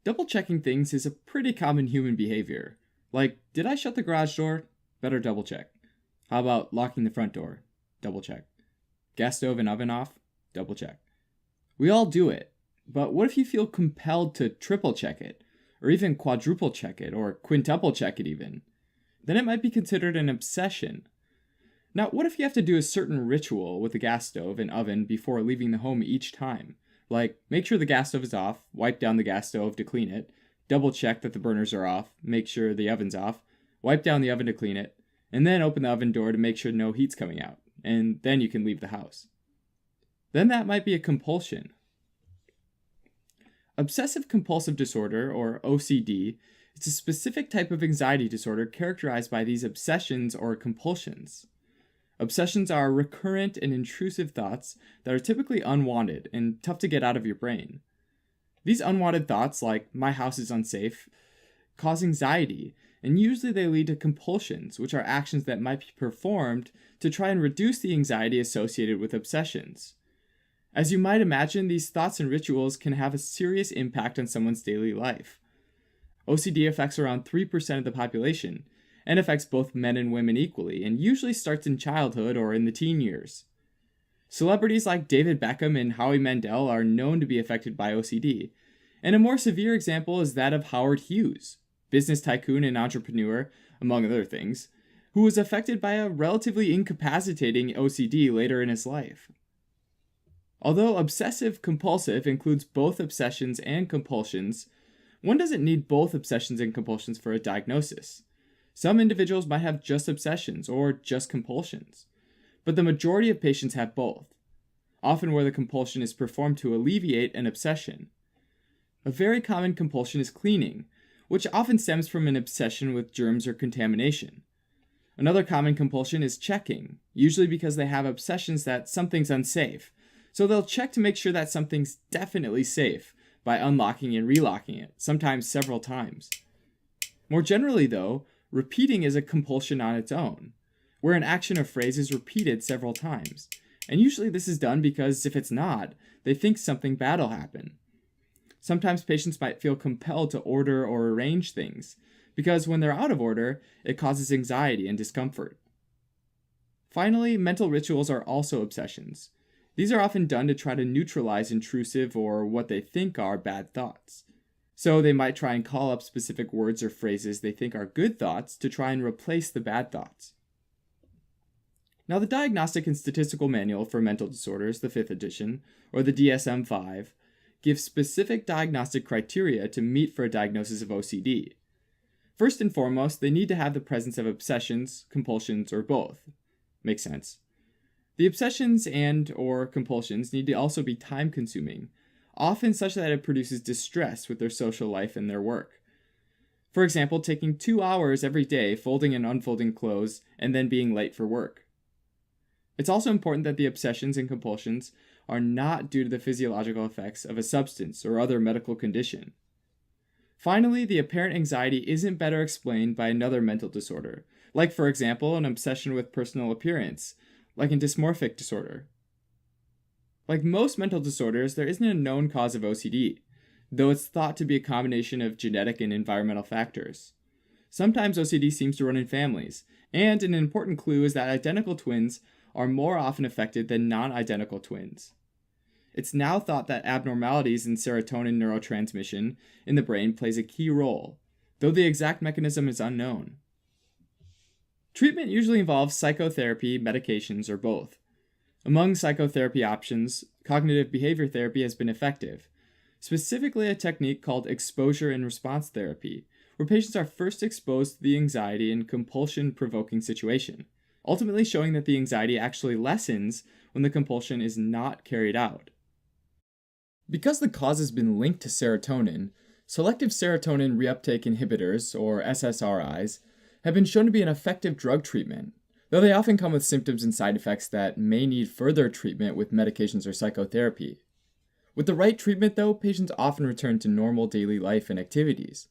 Double checking things is a pretty common human behavior. Like, did I shut the garage door? Better double check. How about locking the front door? Double check. Gas stove and oven off? Double check. We all do it, but what if you feel compelled to triple check it, or even quadruple check it, or quintuple check it even? Then it might be considered an obsession. Now, what if you have to do a certain ritual with the gas stove and oven before leaving the home each time? Like, make sure the gas stove is off, wipe down the gas stove to clean it, double check that the burners are off, make sure the oven's off, wipe down the oven to clean it, and then open the oven door to make sure no heat's coming out, and then you can leave the house. Then that might be a compulsion. Obsessive compulsive disorder, or OCD, is a specific type of anxiety disorder characterized by these obsessions or compulsions. Obsessions are recurrent and intrusive thoughts that are typically unwanted and tough to get out of your brain. These unwanted thoughts, like my house is unsafe, cause anxiety, and usually they lead to compulsions, which are actions that might be performed to try and reduce the anxiety associated with obsessions. As you might imagine, these thoughts and rituals can have a serious impact on someone's daily life. OCD affects around 3% of the population, and affects both men and women equally, and usually starts in childhood or in the teen years. Celebrities like David Beckham and Howie Mandel are known to be affected by OCD, and a more severe example is that of Howard Hughes, business tycoon and entrepreneur, among other things, who was affected by a relatively incapacitating OCD later in his life. Although obsessive compulsive includes both obsessions and compulsions, one doesn't need both obsessions and compulsions for a diagnosis. Some individuals might have just obsessions or just compulsions, but the majority of patients have both, often where the compulsion is performed to alleviate an obsession. A very common compulsion is cleaning, which often stems from an obsession with germs or contamination. Another common compulsion is checking, usually because they have obsessions that something's unsafe, so they'll check to make sure that something's definitely safe by unlocking and relocking it, sometimes several times. More generally, though, repeating is a compulsion on its own, where an action or phrase is repeated several times, and usually this is done because if it's not, they think something bad will happen. Sometimes patients might feel compelled to order or arrange things, because when they're out of order, it causes anxiety and discomfort. Finally, mental rituals are also obsessions. These are often done to try to neutralize intrusive or what they think are bad thoughts. So they might try and call up specific words or phrases they think are good thoughts to try and replace the bad thoughts. Now, the Diagnostic and Statistical Manual for Mental Disorders, the 5th edition, or the DSM-5, gives specific diagnostic criteria to meet for a diagnosis of OCD. First and foremost, they need to have the presence of obsessions, compulsions, or both. Makes sense. The obsessions and/or compulsions need to also be time-consuming, often such that it produces distress with their social life and their work. For example, taking 2 hours every day folding and unfolding clothes and then being late for work. It's also important that the obsessions and compulsions are not due to the physiological effects of a substance or other medical condition. Finally, the apparent anxiety isn't better explained by another mental disorder, like for example, an obsession with personal appearance, like in dysmorphic disorder. Like most mental disorders, there isn't a known cause of OCD, though it's thought to be a combination of genetic and environmental factors. Sometimes OCD seems to run in families, and an important clue is that identical twins are more often affected than non-identical twins. It's now thought that abnormalities in serotonin neurotransmission in the brain plays a key role, though the exact mechanism is unknown. Treatment usually involves psychotherapy, medications, or both. Among psychotherapy options, cognitive behavior therapy has been effective, specifically a technique called exposure and response therapy, where patients are first exposed to the anxiety and compulsion-provoking situation, ultimately showing that the anxiety actually lessens when the compulsion is not carried out. Because the cause has been linked to serotonin, selective serotonin reuptake inhibitors, or SSRIs, have been shown to be an effective drug treatment, though they often come with symptoms and side effects that may need further treatment with medications or psychotherapy. With the right treatment, though, patients often return to normal daily life and activities.